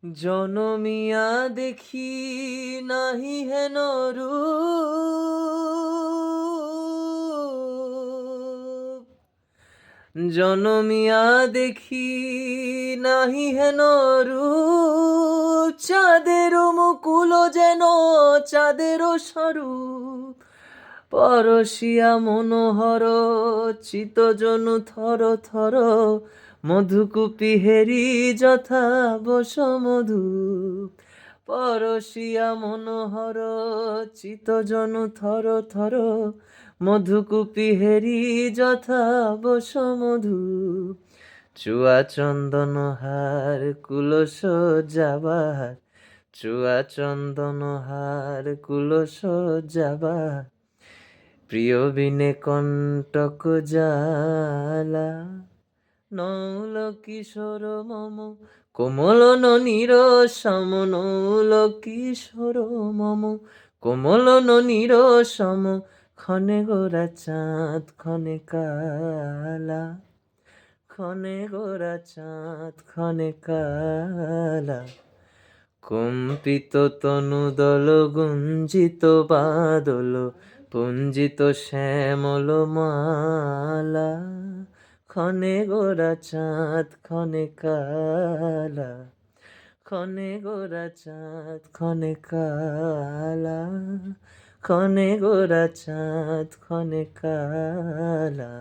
জনমিয়া দেখি নাহি হেন রূপ, জনমিয়া দেখি নাহি হেন রূপ, চাঁদেরও মুকুল যেন চাঁদেরও স্বরূপ, পরশিয়া মনোহর চিতজনু থর থর, মধুকুপি হেরি যথা বসমধু, পরশিয়া মনোহর চিতজনু থর থর, মধুকুপি হেরি যথা বসমধু, চুয়া চন্দন হার কুলস যাবার, চুয়া চন্দন হার কুলস যাবার, প্রিয় বিনে কণ্টক জ্বালা, নৌল কিশোর মম কোমল ননীর সম, নৌল কিশোর মম কোমল ননীর সম, ক্ষণে গোরা চাঁদ ক্ষণে কালা, ক্ষণে গোরা চাঁদ ক্ষণে কালা, কম্পিত তনুদল গুঞ্জিত বাদল, পুঞ্জিত শ্যামল মালা, ক্ষণে গোরা চাঁদ ক্ষণে কালা, ক্ষণে গোরা চাঁদ ক্ষণে কালা, ক্ষণে গোরা চাঁদ ক্ষণে কালা।